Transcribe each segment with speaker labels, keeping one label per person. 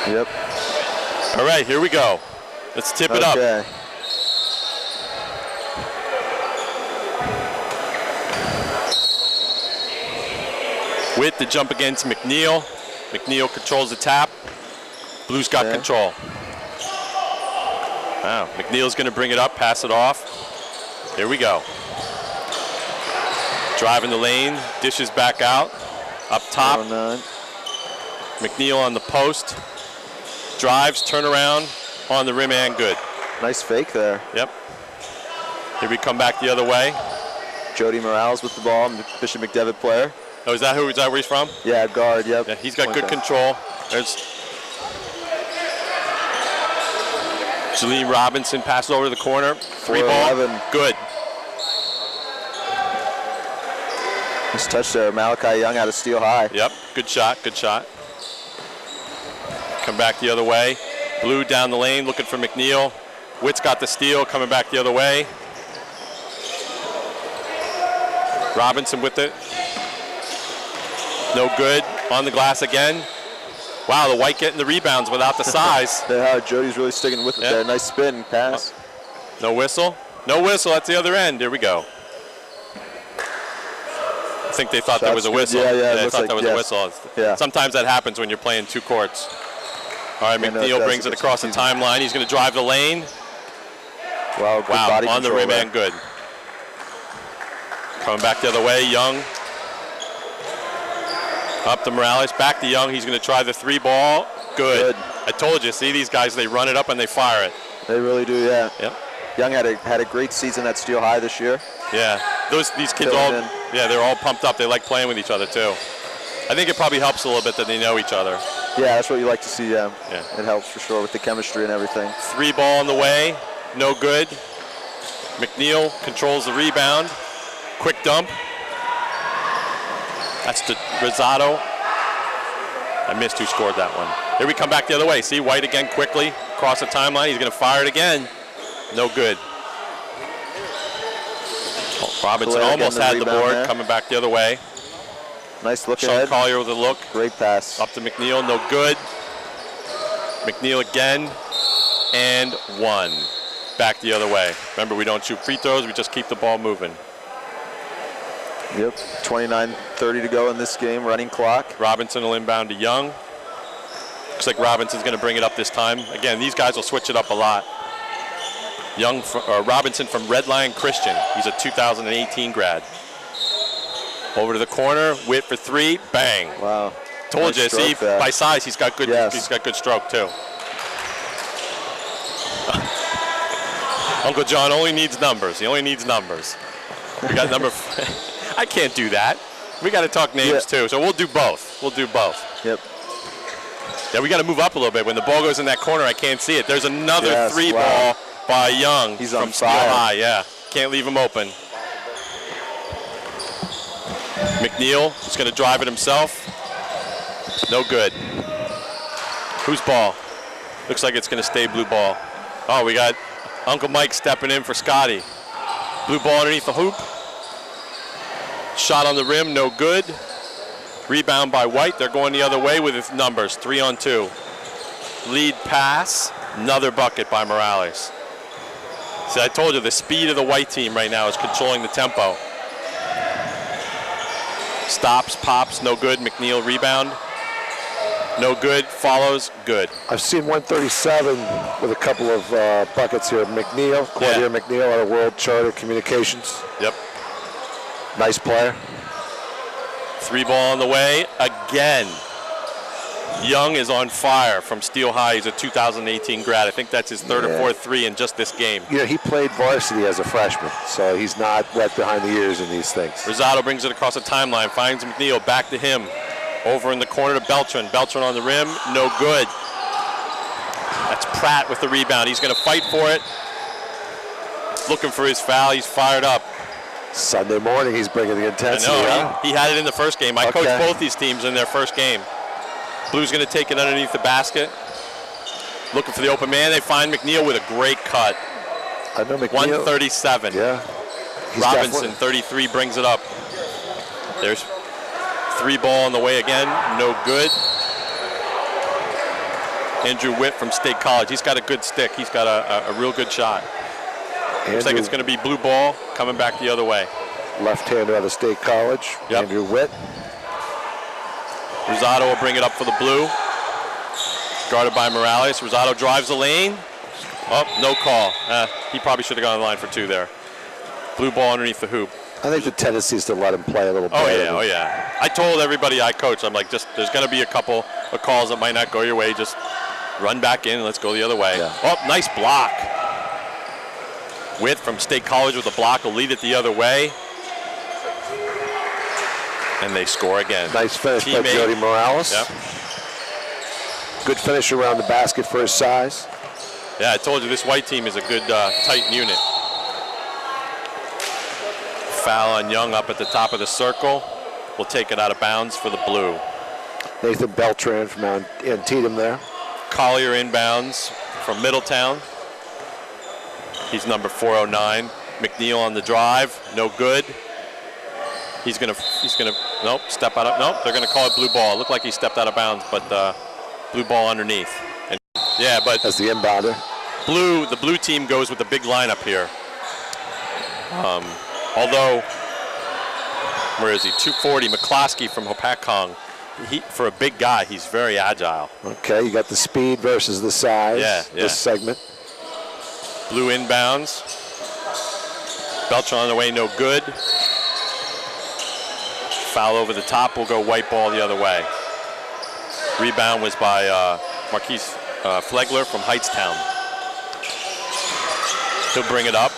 Speaker 1: Yep.
Speaker 2: All right, here we go. Let's tip it up. Witt the jump against McNeil. McNeil controls the tap. Blues got control. Wow, McNeil's going to bring it up, pass it off. Here we go. Driving the lane, dishes back out. Up top. McNeil on the post. Drives, turn around, on the rim and good.
Speaker 1: Nice fake there.
Speaker 2: Yep. Here we come back the other way.
Speaker 1: Jody Morales with the ball, Bishop McDevitt player.
Speaker 2: Oh, is that where he's from?
Speaker 1: Yeah, guard, yep.
Speaker 2: Yeah, he's got good control. There's Jaleel Robinson passes over to the corner. 3 ball, good.
Speaker 1: Nice touch there. Malachi Young out of Steel High.
Speaker 2: Yep, good shot, good shot. Come back the other way. Blue down the lane looking for McNeil. Witt's got the steal, coming back the other way. Robinson with it. No good. On the glass again. Wow, the White getting the rebounds without the size.
Speaker 1: Yeah, Jody's really sticking with it there. Nice spin pass.
Speaker 2: No whistle. No whistle at the other end. Here we go. I think they thought there was a whistle.
Speaker 1: Yeah,
Speaker 2: they thought there was a whistle.
Speaker 1: Yeah.
Speaker 2: Sometimes that happens when you're playing 2 courts. All right, McNeil brings it across the timeline. He's going to drive the lane.
Speaker 1: Wow, good body
Speaker 2: on the rim
Speaker 1: there.
Speaker 2: and good. Coming back the other way, Young. Up to Morales, back to Young. He's going to try the 3 ball. Good. I told you, see these guys, they run it up and they fire it.
Speaker 1: They really do, yeah.
Speaker 2: Yep.
Speaker 1: Young had a great season at Steel High this year.
Speaker 2: Yeah, these kids they're all pumped up. They like playing with each other too. I think it probably helps a little bit that they know each other.
Speaker 1: Yeah, that's what you like to see. Yeah. It helps for sure with the chemistry and everything.
Speaker 2: 3 ball on the way, no good. McNeil controls the rebound. Quick dump. That's to Rosado. I missed who scored that one. Here we come back the other way. See, White again quickly across the timeline. He's going to fire it again. No good. Robinson almost had the board, there. Coming back the other way.
Speaker 1: Nice look
Speaker 2: Sean
Speaker 1: ahead.
Speaker 2: Collier with a look.
Speaker 1: Great pass.
Speaker 2: Up to McNeil, no good. McNeil again, and 1. Back the other way. Remember, we don't shoot free throws, we just keep the ball moving.
Speaker 1: Yep, 29:30 to go in this game, running clock.
Speaker 2: Robinson will inbound to Young. Looks like Robinson's going to bring it up this time. Again, these guys will switch it up a lot. Robinson from Red Lion Christian. He's a 2018 grad. Over to the corner, Witt for 3, bang.
Speaker 1: Wow.
Speaker 2: Told you, see, by size, he's got good.
Speaker 1: Yes.
Speaker 2: He's got good stroke too. Uncle John only needs numbers. He only needs numbers. We got number. I can't do that. We got to talk names too, so we'll do both. We'll do both.
Speaker 1: Yep.
Speaker 2: Yeah, we got to move up a little bit. When the ball goes in that corner, I can't see it. There's another 3 ball by Young.
Speaker 1: He's
Speaker 2: from
Speaker 1: on fire.
Speaker 2: Steel High. Yeah, can't leave him open. McNeil is going to drive it himself. No good. Whose ball? Looks like it's going to stay blue ball. Oh, we got Uncle Mike stepping in for Scotty. Blue ball underneath the hoop. Shot on the rim, no good. Rebound by White. They're going the other way with his numbers, 3 on 2. Lead pass, another bucket by Morales. See, I told you the speed of the White team right now is controlling the tempo. Stops, pops, no good. McNeil rebound. No good, follows, good.
Speaker 3: I've seen 137 with a couple of buckets here. McNeil, Claudia McNeil out of World Charter Communications.
Speaker 2: Yep.
Speaker 3: Nice player.
Speaker 2: 3 ball on the way, again. Young is on fire from Steel High. He's a 2018 grad. I think that's his 3rd or 4th 3 in just this game.
Speaker 3: Yeah, he played varsity as a freshman, so he's not wet behind the ears in these things.
Speaker 2: Rosado brings it across the timeline, finds McNeil, back to him. Over in the corner to Beltran. Beltran on the rim, no good. That's Pratt with the rebound. He's going to fight for it. Looking for his foul. He's fired up.
Speaker 3: Sunday morning, he's bringing the intensity.
Speaker 2: I know, he had it in the first game. I coached both these teams in their first game. Blue's going to take it underneath the basket. Looking for the open man. They find McNeil with a great cut.
Speaker 3: I know McNeil.
Speaker 2: 137.
Speaker 3: Yeah.
Speaker 2: Robinson, 33, brings it up. There's 3 ball on the way again. No good. Andrew Witt from State College. He's got a good stick. He's got a real good shot. Looks like it's going to be blue ball coming back the other way.
Speaker 3: Left-hander out of State College,
Speaker 2: Yep.
Speaker 3: Andrew Witt.
Speaker 2: Rosado will bring it up for the blue. Guarded by Morales. Rosado drives the lane. Oh, no call. He probably should have gone on the line for 2 there. Blue ball underneath the hoop.
Speaker 3: I think the tendency is to let him play a little
Speaker 2: Oh,
Speaker 3: better.
Speaker 2: yeah, oh, yeah. I told everybody I coach, I'm like, just there's going to be a couple of calls that might not go your way. Just run back in and let's go the other way.
Speaker 3: Yeah.
Speaker 2: Oh, nice block. Witt from State College with the block will lead it the other way. And they score again.
Speaker 3: Nice finish by
Speaker 2: Teammate.
Speaker 3: Jody Morales.
Speaker 2: Yep.
Speaker 3: Good finish around the basket for his size.
Speaker 2: Yeah, I told you this white team is a good tight unit. Foul on Young up at the top of the circle. We'll take it out of bounds for the blue.
Speaker 3: Nathan Beltran from Antietam there.
Speaker 2: Collier inbounds from Middletown. He's number 409. McNeil on the drive, no good. He's gonna, nope, step out of, nope, they're gonna call it blue ball. It looked like he stepped out of bounds, but blue ball underneath. And yeah, but
Speaker 3: As the inbounder.
Speaker 2: the blue team goes with the big lineup here. Although, where is he? 240, McCloskey from Hopatcong. For a big guy, he's very agile.
Speaker 3: Okay, you got the speed versus the size.
Speaker 2: Yeah, yeah.
Speaker 3: This segment.
Speaker 2: Blue inbounds. Beltran on the way, no good. Foul over the top, will go white ball the other way. Rebound was by Marquise Flegler from Heightstown. He'll bring it up.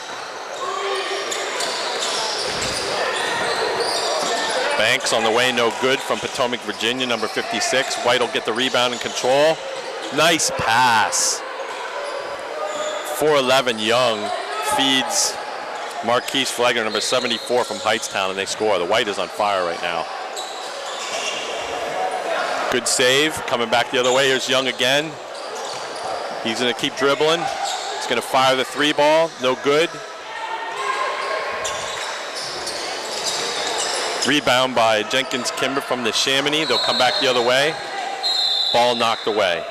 Speaker 2: Banks on the way, no good from Potomac, Virginia, number 56. White will get the rebound and control. Nice pass. 4'11" Young feeds Marquise Flegler, number 74 from Heightstown, and they score. The White is on fire right now. Good save, coming back the other way. Here's Young again. He's gonna keep dribbling. He's gonna fire the 3 ball, no good. Rebound by Jenkins Kimber from the Chamonix. They'll come back the other way. Ball knocked away.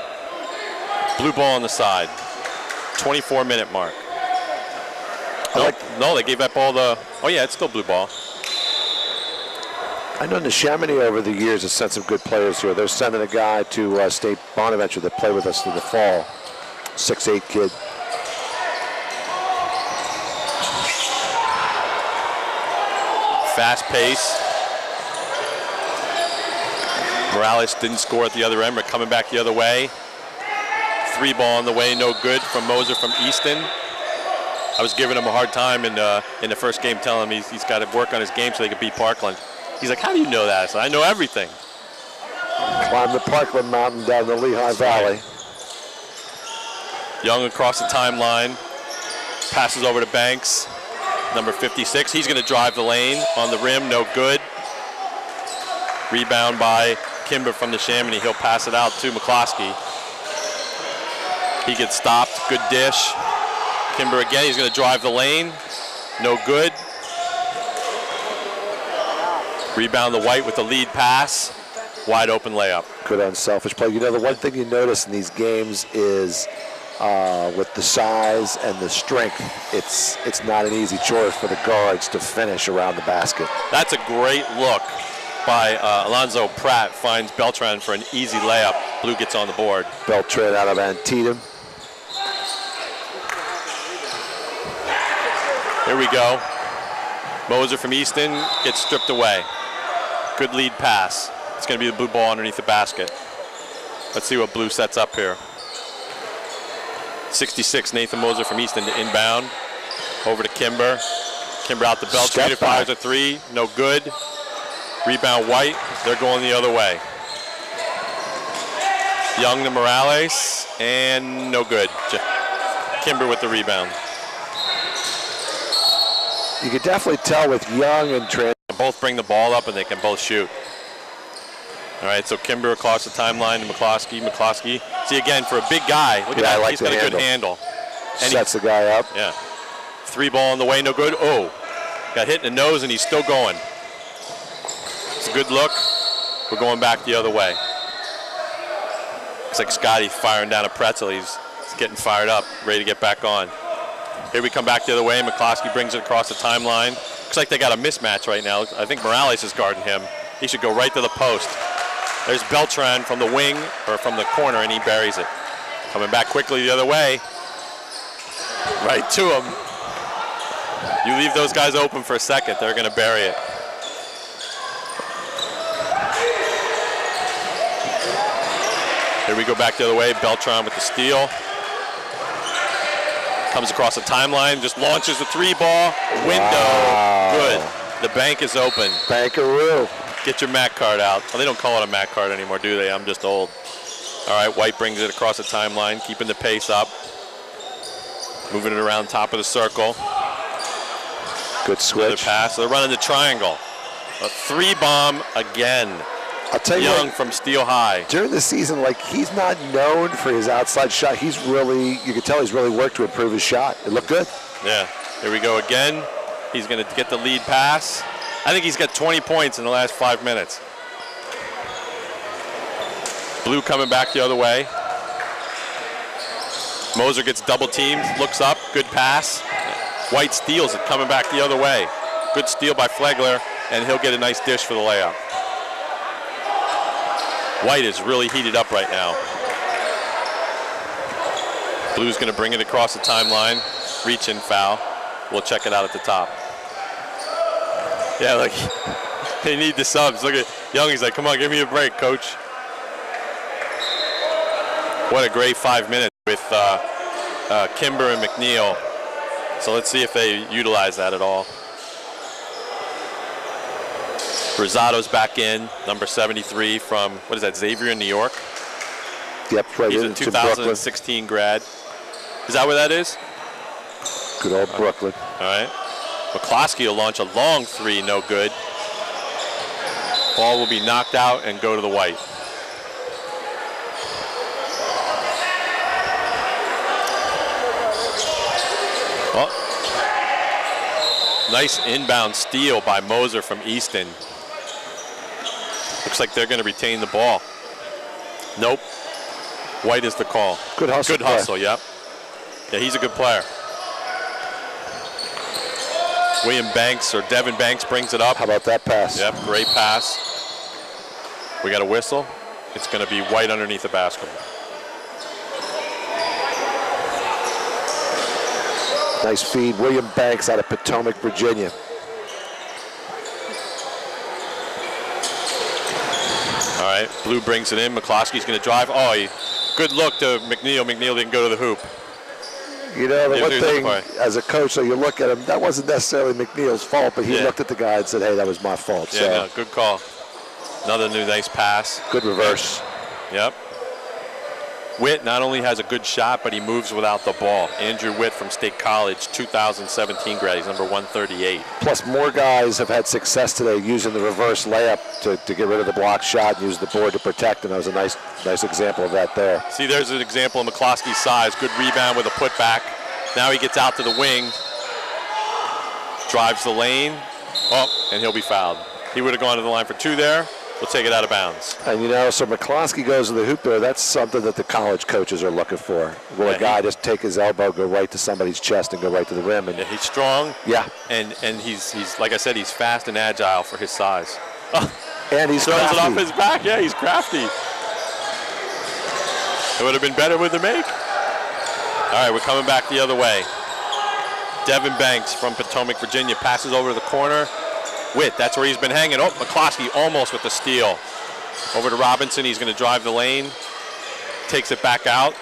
Speaker 2: Blue ball on the side. 24-minute mark. No, they gave that ball the, oh yeah, it's still blue ball.
Speaker 3: I know the Chamonix over the years has sent some good players here. They're sending a guy to State Bonaventure that played with us in the fall. 6'8" kid.
Speaker 2: Fast pace. Morales didn't score at the other end, but coming back the other way. 3 ball on the way, no good from Moser from Easton. I was giving him a hard time in the first game, telling him he's got to work on his game so they can beat Parkland. He's like, how do you know that? I said, I know everything.
Speaker 3: Climb the Parkland Mountain down the Lehigh Valley.
Speaker 2: Young across the timeline. Passes over to Banks, number 56. He's going to drive the lane on the rim, no good. Rebound by Kimber from the Chamonix. He'll pass it out to McCloskey. He gets stopped, good dish. Kimber again, he's going to drive the lane, no good. Rebound the White with the lead pass. Wide open layup.
Speaker 3: Good unselfish play. You know, the one thing you notice in these games is with the size and the strength, it's not an easy chore for the guards to finish around the basket.
Speaker 2: That's a great look by Alonzo Pratt. Finds Beltran for an easy layup. Blue gets on the board.
Speaker 3: Beltran out of Antietam.
Speaker 2: Here we go. Moser from Easton gets stripped away. Good lead pass. It's going to be the blue ball underneath the basket. Let's see what blue sets up here. 66, Nathan Moser from Easton to inbound. Over to Kimber. Kimber out the belt.
Speaker 3: Step
Speaker 2: Fires
Speaker 3: back.
Speaker 2: a 3. No good. Rebound White. They're going the other way. Young to Morales. And no good. Kimber with the rebound.
Speaker 3: You can definitely tell with Young and Trent.
Speaker 2: Both bring the ball up and they can both shoot. All right, so Kimber across the timeline to McCloskey. McCloskey, see again, for a big guy, look at
Speaker 3: Yeah, I
Speaker 2: that,
Speaker 3: like
Speaker 2: he's
Speaker 3: the
Speaker 2: got a
Speaker 3: handle.
Speaker 2: good handle. And
Speaker 3: Sets the guy up.
Speaker 2: yeah. 3 ball on the way, no good. Oh, got hit in the nose and he's still going. It's a good look. We're going back the other way. Looks like Scotty firing down a pretzel. He's getting fired up, ready to get back on. Here we come back the other way. McCloskey brings it across the timeline. Looks like they got a mismatch right now. I think Morales is guarding him. He should go right to the post. There's Beltran from the wing, or from the corner, and he buries it. Coming back quickly the other way. Right to him. You leave those guys open for a second, they're going to bury it. Here we go back the other way. Beltran with the steal. Comes across the timeline, just launches the 3-ball. Window.
Speaker 3: Wow.
Speaker 2: Good. The bank is open.
Speaker 3: Bankaroo.
Speaker 2: Get your MAC card out. Well, they don't call it a MAC card anymore, do they? I'm just old. All right, White brings it across the timeline, keeping the pace up. Moving it around top of the circle.
Speaker 3: Good switch.
Speaker 2: Another pass. They're running the triangle. A 3-bomb again.
Speaker 3: I'll tell you
Speaker 2: Young
Speaker 3: what,
Speaker 2: from Steel High.
Speaker 3: during the season, like, he's not known for his outside shot. He's really, you can tell he's really worked to improve his shot. It looked good.
Speaker 2: Yeah, here we go again. He's going to get the lead pass. I think he's got 20 points in the last 5 minutes. Blue coming back the other way. Moser gets double teamed, looks up, good pass. White steals it, coming back the other way. Good steal by Flegler, and he'll get a nice dish for the layup. White is really heated up right now. Blue's going to bring it across the timeline. Reach-in foul. We'll check it out at the top. Yeah, look, they need the subs. Look at Young, he's like, come on, give me a break, coach. What a great 5 minutes with Kimber and McNeil. So let's see if they utilize that at all. Rosado's back in, number 73 from, what is that, Xavier in New York?
Speaker 3: Yep, right
Speaker 2: He's a
Speaker 3: into
Speaker 2: 2016 grad. Is that where that is?
Speaker 3: Good old Brooklyn.
Speaker 2: All right. McCloskey will launch a long 3, no good. Ball will be knocked out and go to the White. Well, nice inbound steal by Moser from Easton. Looks like they're going to retain the ball. Nope. White is the call.
Speaker 3: Good hustle.
Speaker 2: Good hustle, yep. Yeah, he's a good player. William Banks, or Devin Banks, brings it up.
Speaker 3: How about that pass?
Speaker 2: Yep, great pass. We got a whistle. It's going to be White underneath the basket.
Speaker 3: Nice feed. William Banks out of Potomac, Virginia.
Speaker 2: All right, Blue brings it in. McCloskey's going to drive. Oh, good look to McNeil. McNeil didn't go to the hoop.
Speaker 3: You know, the
Speaker 2: Yeah,
Speaker 3: one
Speaker 2: he was
Speaker 3: thing,
Speaker 2: looking for it.
Speaker 3: as a coach, so you look at him, that wasn't necessarily McNeil's fault, but he
Speaker 2: Yeah.
Speaker 3: looked at the guy and said, hey, that was my fault.
Speaker 2: Yeah,
Speaker 3: So
Speaker 2: no, good call. Another new nice pass.
Speaker 3: good reverse.
Speaker 2: Yep. Witt not only has a good shot, but he moves without the ball. Andrew Witt from State College, 2017 grad. He's number 138.
Speaker 3: Plus, more guys have had success today using the reverse layup to get rid of the block shot and use the board to protect, and that was a nice example of that there.
Speaker 2: See, there's an example of McCloskey's size. Good rebound with a putback. Now he gets out to the wing. Drives the lane. Oh, and he'll be fouled. He would have gone to the line for 2 there. We'll take it out of bounds.
Speaker 3: And, you know, so McCloskey goes to the hoop there. That's something that the college coaches are looking for. Will
Speaker 2: Yeah,
Speaker 3: a guy just take his elbow, go right to somebody's chest, and go right to the rim? And
Speaker 2: Yeah, he's strong.
Speaker 3: yeah,
Speaker 2: And he's like I said, he's fast and agile for his size.
Speaker 3: and he's
Speaker 2: Throws it off
Speaker 3: crafty.
Speaker 2: his back. Yeah, he's crafty. It would have been better with the make. All right, we're coming back the other way. Devin Banks from Potomac, Virginia, passes over to the corner. Witt, that's where he's been hanging. Oh, McCloskey almost with the steal. Over to Robinson, he's going to drive the lane. Takes it back out.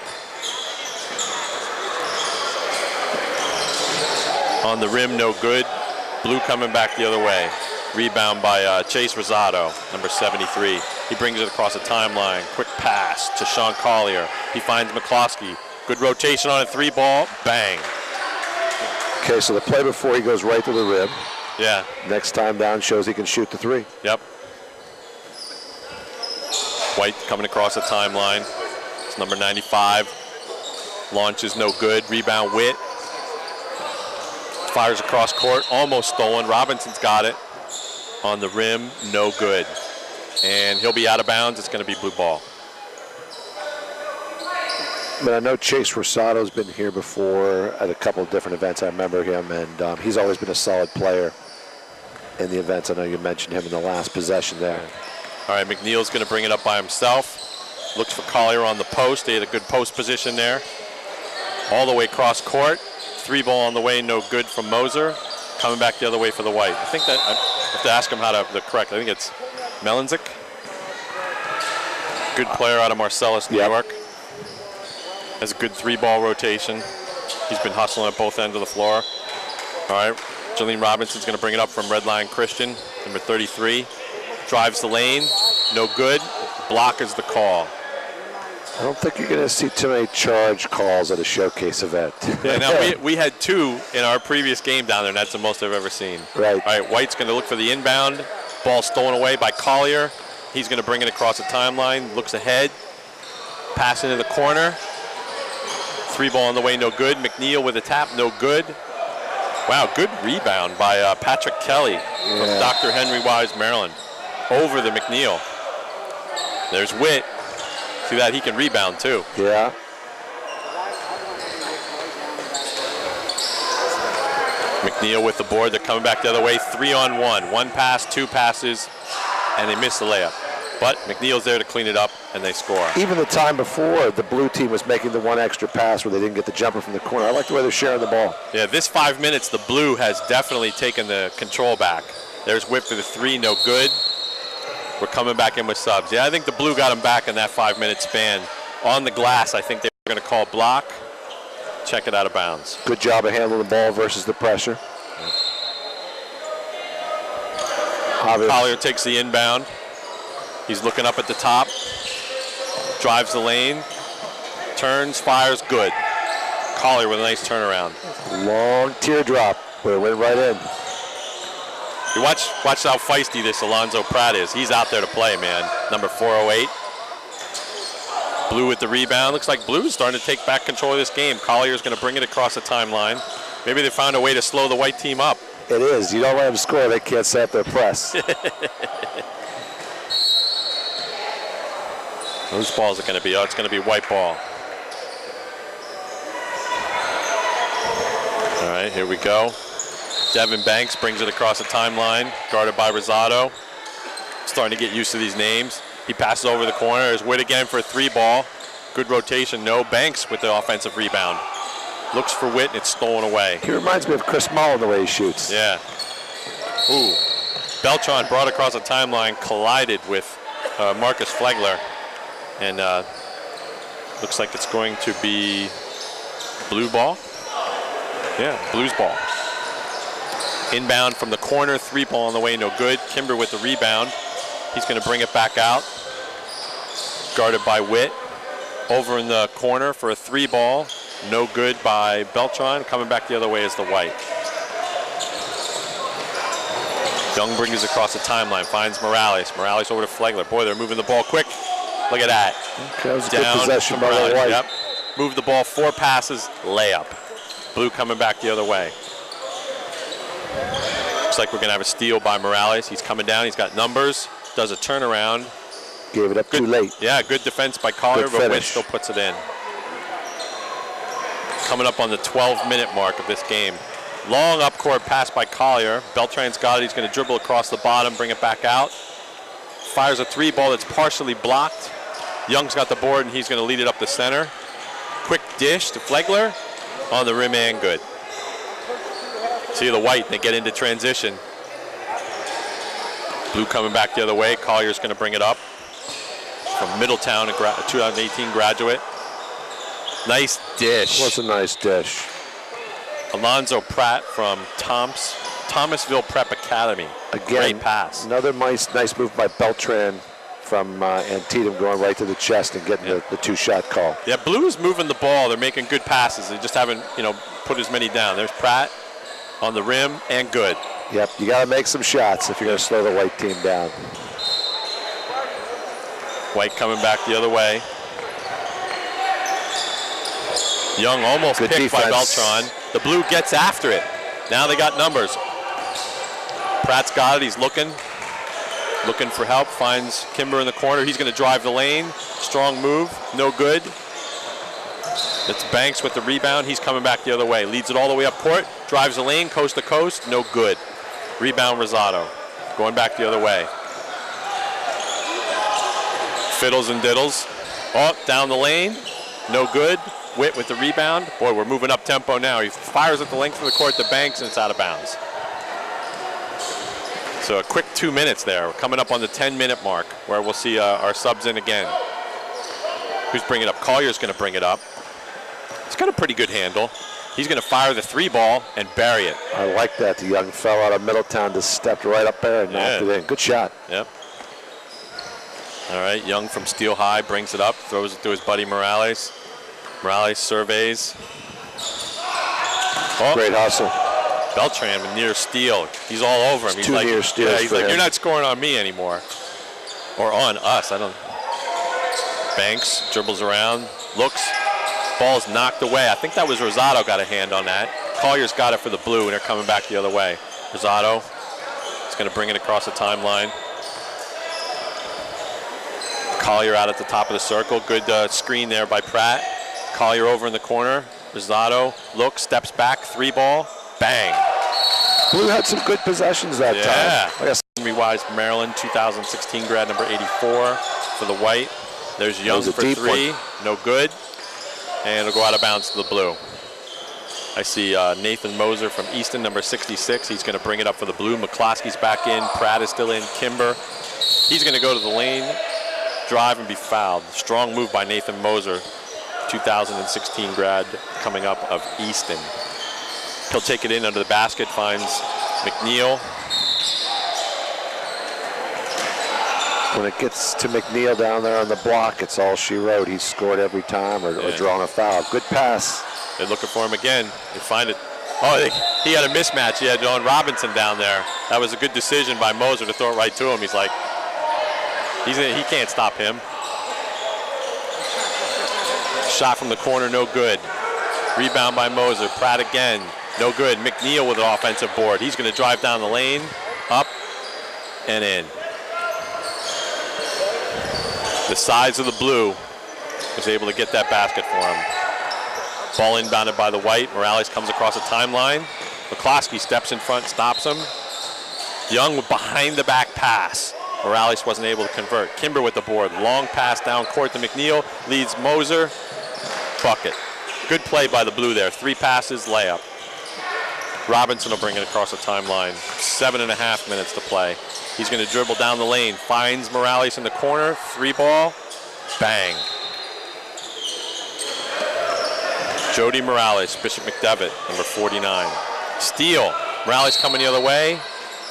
Speaker 2: On the rim, no good. Blue coming back the other way. Rebound by Chase Rosado, number 73. He brings it across the timeline. Quick pass to Sean Collier. He finds McCloskey. Good rotation on a 3-ball. Bang.
Speaker 3: Okay, so the play before he goes right to the rim.
Speaker 2: Yeah.
Speaker 3: Next time down shows he can shoot the 3.
Speaker 2: Yep. White coming across the timeline. It's number 95. Launch is no good. Rebound Witt. Fires across court. Almost stolen. Robinson's got it. On the rim, no good. And he'll be out of bounds. It's going to be blue ball.
Speaker 3: But I know Chase Rosado's been here before at a couple of different events. I remember him, and he's always been a solid player in the events. I know you mentioned him in the last possession there.
Speaker 2: All right, McNeil's going to bring it up by himself. Looks for Collier on the post. They had a good post position there. All the way cross court. 3 ball on the way, no good from Moser. Coming back the other way for the White. I think that I have to ask him how to correct. I think it's Melanzik. Good player out of Marcellus, New York. Has a good 3-ball rotation. He's been hustling at both ends of the floor. All right, Jalene Robinson's going to bring it up from Red Line Christian, number 33. Drives the lane, no good. Block is the call.
Speaker 3: I don't think you're going to see too many charge calls at a showcase event.
Speaker 2: Yeah, now we had 2 in our previous game down there, and that's the most I've ever seen.
Speaker 3: Right.
Speaker 2: All right, White's going to look for the inbound. Ball stolen away by Collier. He's going to bring it across the timeline, looks ahead. Pass into the corner. 3-ball on the way, no good. McNeil with a tap, no good. Wow, good rebound by Patrick Kelly from Dr. Henry Wise, Maryland. Over the McNeil. There's Witt. See that? He can rebound too.
Speaker 3: Yeah.
Speaker 2: McNeil with the board. They're coming back the other way. 3-on-1. 1 pass, 2 passes, and they miss the layup. But McNeil's there to clean it up, and they score.
Speaker 3: Even the time before, the blue team was making the 1 extra pass where they didn't get the jumper from the corner. I like the way they're sharing the ball.
Speaker 2: Yeah, this 5 minutes, the blue has definitely taken the control back. There's Witt for the 3, no good. We're coming back in with subs. Yeah, I think the blue got him back in that 5-minute span. On the glass, I think they were going to call block. Check it out of bounds.
Speaker 3: Good job of handling the ball versus the pressure.
Speaker 2: Collier takes the inbound. He's looking up at the top. Drives the lane. Turns, fires, good. Collier with a nice turnaround.
Speaker 3: Long teardrop, but it went right in.
Speaker 2: You watch how feisty this Alonzo Pratt is. He's out there to play, man. Number 408. Blue with the rebound. Looks like Blue's starting to take back control of this game. Collier's going to bring it across the timeline. Maybe they found a way to slow the White team up.
Speaker 3: It is. You don't let them score, they can't set up their press.
Speaker 2: Whose ball is it going to be? Oh, it's going to be White ball. All right, here we go. Devin Banks brings it across the timeline, guarded by Rosado. Starting to get used to these names. He passes over the corner. There's Witt again for a 3-ball. Good rotation. No. Banks with the offensive rebound. Looks for Witt, and it's stolen away.
Speaker 3: He reminds me of Chris Mullen the way he shoots.
Speaker 2: Yeah. Ooh. Beltran brought across the timeline, collided with Marcus Flegler. And looks like it's going to be blue ball. Yeah, Blues ball. Inbound from the corner, 3-ball on the way, no good. Kimber with the rebound. He's going to bring it back out. Guarded by Witt. Over in the corner for a 3-ball. No good by Beltran. Coming back the other way is the White. Young brings it across the timeline, finds Morales. Morales over to Flegler. Boy, they're moving the ball quick. Look at that.
Speaker 3: Okay, that was a good possession by the White.
Speaker 2: Yep. Move the ball, 4 passes, layup. Blue coming back the other way. Looks like we're going to have a steal by Morales. He's coming down. He's got numbers. Does a turnaround.
Speaker 3: Gave it up too late.
Speaker 2: Yeah, good defense by Collier, but Witt still puts it in. Coming up on the 12-minute mark of this game. Long up-court pass by Collier. Beltran's got it. He's going to dribble across the bottom, bring it back out. Fires a 3-ball that's partially blocked. Young's got the board, and he's going to lead it up the center. Quick dish to Flegler. On the rim and good. See the White, they get into transition. Blue coming back the other way. Collier's going to bring it up. From Middletown, a 2018 graduate. Nice dish.
Speaker 3: What's a nice dish?
Speaker 2: Alonzo Pratt from Thomasville Prep Academy.
Speaker 3: Again,
Speaker 2: great pass.
Speaker 3: Another nice move by Beltran from Antietam, going right to the chest and getting the 2-shot call.
Speaker 2: Yeah, Blue's moving the ball. They're making good passes. They just haven't, put as many down. There's Pratt on the rim and good.
Speaker 3: Yep, you got to make some shots if you're going to slow the White team down.
Speaker 2: White coming back the other way. Young almost
Speaker 3: good
Speaker 2: picked
Speaker 3: defense
Speaker 2: by Beltran. The Blue gets after it. Now they got numbers. Pratt's got it. He's looking for help. Finds Kimber in the corner. He's going to drive the lane. Strong move. No good. It's Banks with the rebound. He's coming back the other way. Leads it all the way up court. Drives the lane, coast to coast. No good. Rebound, Rosado. Going back the other way. Fiddles and diddles. Oh, down the lane. No good. Witt with the rebound. Boy, we're moving up tempo now. He fires at the length of the court to Banks, and it's out of bounds. So a quick 2 minutes there. We're coming up on the 10-minute mark where we'll see our subs in again. Who's bringing it up? Collier's going to bring it up. He's got a pretty good handle. He's going to fire the 3 ball and bury it.
Speaker 3: I like that. The young fellow out of Middletown just stepped right up there and knocked it in. Good shot.
Speaker 2: Yep. All right, Young from Steel High brings it up, throws it to his buddy Morales. Morales surveys. Oh.
Speaker 3: Great hustle.
Speaker 2: Beltran with near steal. He's all over him. He's
Speaker 3: two
Speaker 2: like,
Speaker 3: near steals.
Speaker 2: Yeah, he's like, you're not scoring on me anymore. Or on us. I don't. Banks dribbles around, looks. Ball's knocked away. I think that was Rosado got a hand on that. Collier's got it for the blue, and they're coming back the other way. Rosado is going to bring it across the timeline. Collier out at the top of the circle. Good screen there by Pratt. Collier over in the corner. Rosado looks, steps back, 3 ball, bang.
Speaker 3: Blue had some good possessions that time.
Speaker 2: Yeah. Henry Wise, Maryland, 2016 grad, number 84 for the white. There's Young for 3, no good. And it'll go out of bounds to the blue. I see Nathan Moser from Easton, number 66. He's going to bring it up for the blue. McCloskey's back in. Pratt is still in. Kimber. He's going to go to the lane, drive, and be fouled. Strong move by Nathan Moser, 2016 grad, coming up of Easton. He'll take it in under the basket, finds McNeil.
Speaker 3: When it gets to McNeil down there on the block, it's all she wrote. He's scored every time or drawn a foul. Good pass.
Speaker 2: They're looking for him again. They find it. Oh, he had a mismatch. He had John Robinson down there. That was a good decision by Moser to throw it right to him. He's like, he can't stop him. Shot from the corner, no good. Rebound by Moser. Pratt again, no good. McNeil with an offensive board. He's going to drive down the lane, up and in. The size of the blue was able to get that basket for him. Ball inbounded by the white. Morales comes across the timeline. McCloskey steps in front, stops him. Young with behind the back pass. Morales wasn't able to convert. Kimber with the board. Long pass down court to McNeil. Leads Moser. Bucket. Good play by the blue there. 3 passes, layup. Robinson will bring it across the timeline. 7.5 minutes to play. He's going to dribble down the lane. Finds Morales in the corner. 3 ball. Bang. Jody Morales, Bishop McDevitt, number 49. Steal. Morales coming the other way.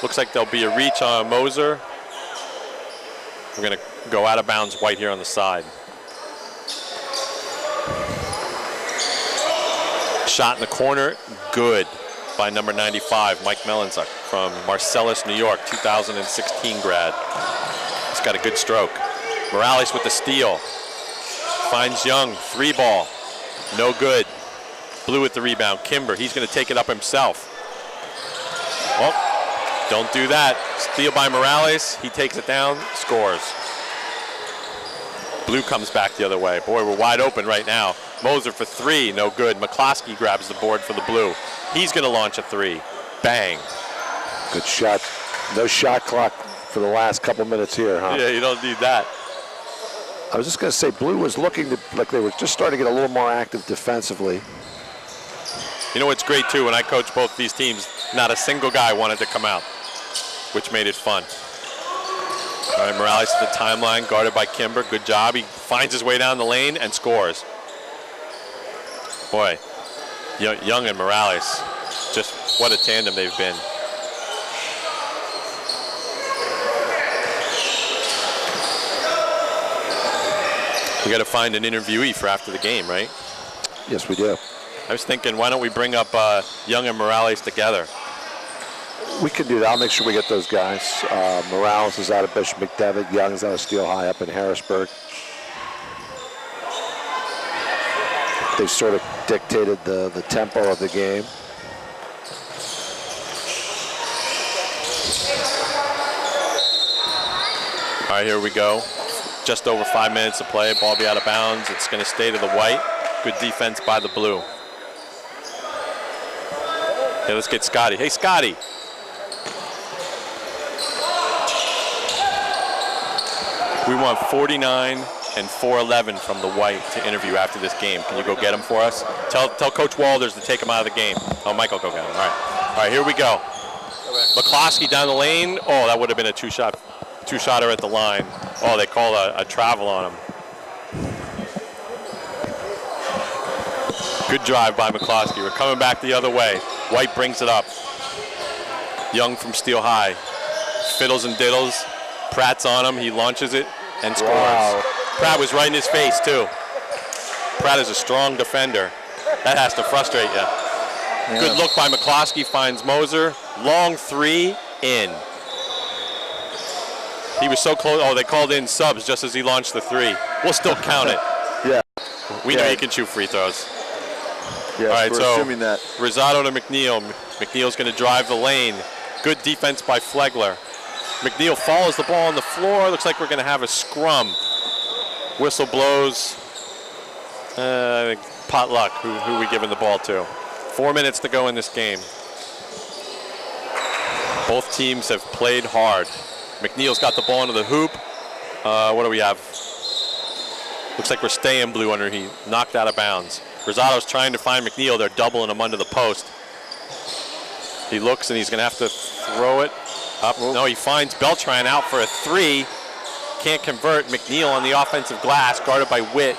Speaker 2: Looks like there'll be a reach on Moser. We're going to go out of bounds, White here on the side. Shot in the corner, good by number 95, Mike Melanchuk from Marcellus, New York, 2016 grad. He's got a good stroke. Morales with the steal. Finds Young, 3 ball, no good. Blue with the rebound. Kimber, he's going to take it up himself. Oh, don't do that. Steal by Morales. He takes it down, scores. Blue comes back the other way. Boy, we're wide open right now. Moser for 3, no good. McCloskey grabs the board for the blue. He's going to launch a 3. Bang.
Speaker 3: Good shot. No shot clock for the last couple minutes here, huh?
Speaker 2: Yeah, you don't need that.
Speaker 3: I was just going to say, Blue was looking like they were just starting to get a little more active defensively.
Speaker 2: You know what's great, too, when I coach both these teams, not a single guy wanted to come out, which made it fun. All right, Morales to the timeline, guarded by Kimber. Good job. He finds his way down the lane and scores. Boy, Young and Morales, just what a tandem they've been. We got to find an interviewee for after the game, right?
Speaker 3: Yes, we do.
Speaker 2: I was thinking, why don't we bring up Young and Morales together?
Speaker 3: We can do that. I'll make sure we get those guys. Morales is out of Bishop McDevitt. Young is out of Steel High up in Harrisburg. They've sort of dictated the tempo of the game.
Speaker 2: All right, here we go. just over 5 minutes to play. Ball be out of bounds. It's going to stay to the white. Good defense by the blue. Okay, let's get Scotty. Hey, Scotty. We want 49 and 411 from the white to interview after this game. Can you go get him for us? Tell Coach Walters to take him out of the game. Oh, Michael, go get him. All right, here we go. McCloskey down the lane. Oh, that would have been a two-shotter at the line. Oh, they call a travel on him. Good drive by McCloskey. We're coming back the other way. White brings it up. Young from Steel High. Fiddles and diddles. Pratt's on him. He launches it and scores.
Speaker 1: Wow.
Speaker 2: Pratt was right in his face, too. Pratt is a strong defender. That has to frustrate you.
Speaker 1: Yeah.
Speaker 2: Good look by McCloskey, finds Moser. Long three, in. He was so close. Oh, they called in subs just as he launched the three. We'll still count it.
Speaker 1: Yeah.
Speaker 2: We know he can shoot free throws.
Speaker 1: Yes,
Speaker 2: All right,
Speaker 1: we're
Speaker 2: so
Speaker 1: assuming that.
Speaker 2: Rosado to McNeil. McNeil's going to drive the lane. Good defense by Flegler. McNeil follows the ball on the floor. Looks like we're going to have a scrum. Whistle blows. I think potluck. Who we giving the ball to? 4 minutes to go in this game. Both teams have played hard. McNeil's got the ball into the hoop. What do we have? Looks like we're staying blue under. He knocked out of bounds. Rosado's trying to find McNeil. They're doubling him under the post. He looks and he's going to have to throw it up. No, he finds Beltran out for a three. Can't convert. McNeil on the offensive glass, guarded by Witt.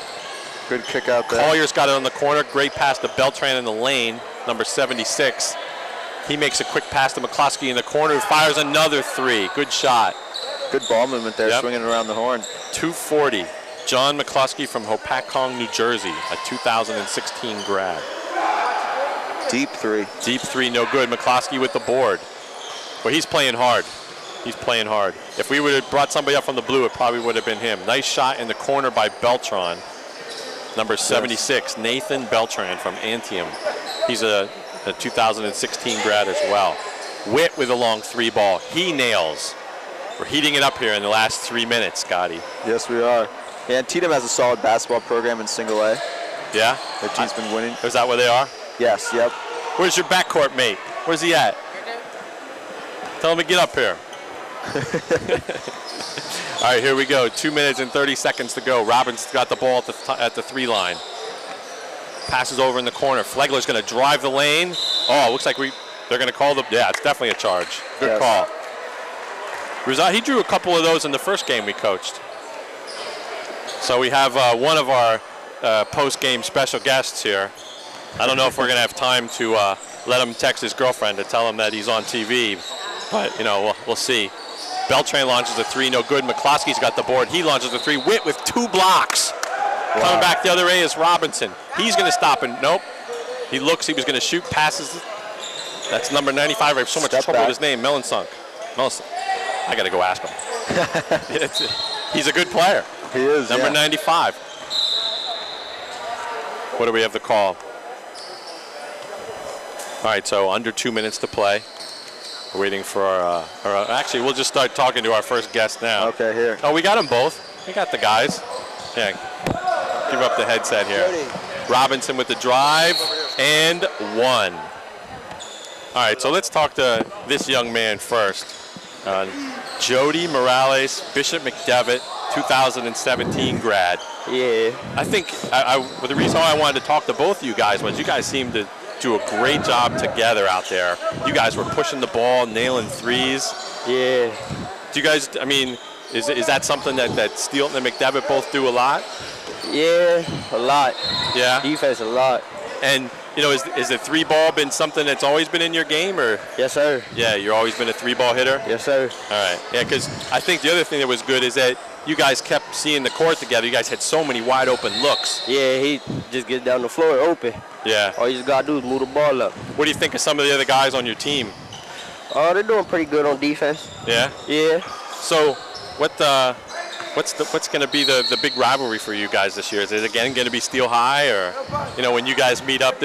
Speaker 1: Good kick out there.
Speaker 2: Collier's got it on the corner. Great pass to Beltran in the lane, number 76. He makes a quick pass to McCloskey in the corner, who fires another three. Good shot.
Speaker 1: Good ball movement there, swinging around the horn.
Speaker 2: 240. John McCloskey from Hopatcong, New Jersey, a 2016 grad.
Speaker 1: Deep three.
Speaker 2: Deep three, no good. McCloskey with the board. Well, he's playing hard. He's playing hard. If we would have brought somebody up from the blue, it probably would have been him. Nice shot in the corner by Beltran. Number 76, Nathan Beltran from Antietam. He's a 2016 grad as well. Witt with a long three ball. He nails. We're heating it up here in the last 3 minutes, Scotty.
Speaker 1: Yes, we are. Yeah, and Tatum has a solid basketball program in single A.
Speaker 2: Yeah?
Speaker 1: Their team's been winning.
Speaker 2: Is that where they are?
Speaker 1: Yes, yep.
Speaker 2: Where's your backcourt mate? Where's he at? Tell him to get up here. All right, here we go. 2 minutes and 30 seconds to go. Robbins got the ball at the three line. Passes over in the corner. Flegler's going to drive the lane. Oh, looks like they're going to call the. Yeah, it's definitely a charge. Good call. He drew a couple of those in the first game we coached. So we have one of our post-game special guests here. I don't know if we're going to have time to let him text his girlfriend to tell him that he's on TV, but we'll see. Beltran launches a three, no good. McCloskey's got the board. He launches a three. Witt with 2 blocks. Wow. Coming back the other way is Robinson. He's going to stop and nope. He looks. He was going to shoot. Passes. That's number 95. I have so much trouble with his name. Melansunk. I got to go ask him. He's a good player.
Speaker 1: He is.
Speaker 2: Number 95. What do we have to call? All right, so under 2 minutes to play. We're waiting for actually, we'll just start talking to our first guest now.
Speaker 1: Okay, here.
Speaker 2: Oh, we got them both. We got the guys. Yeah, give up the headset here. Robinson with the drive, and one. All right, so let's talk to this young man first. Jody Morales, Bishop McDevitt, 2017 grad.
Speaker 4: Yeah.
Speaker 2: I think the reason why I wanted to talk to both of you guys was you guys seemed to do a great job together out there. You guys were pushing the ball, nailing threes.
Speaker 4: Yeah.
Speaker 2: Do you guys, is that something that Steelton and McDevitt both do a lot?
Speaker 4: Yeah, a lot.
Speaker 2: Yeah?
Speaker 4: Defense a lot.
Speaker 2: And, is the three ball been something that's always been in your game, or?
Speaker 4: Yes, sir.
Speaker 2: Yeah, you've always been a three ball hitter?
Speaker 4: Yes, sir.
Speaker 2: All right. Yeah, because I think the other thing that was good is that you guys kept seeing the court together. You guys had so many wide open looks.
Speaker 4: Yeah, he just gets down the floor open.
Speaker 2: Yeah.
Speaker 4: All you just got to do is move the ball up.
Speaker 2: What do you think of some of the other guys on your team?
Speaker 4: Oh, they're doing pretty good on defense.
Speaker 2: Yeah?
Speaker 4: Yeah.
Speaker 2: So what's going to be the big rivalry for you guys this year? Is it again going to be Steel High, or when you guys meet up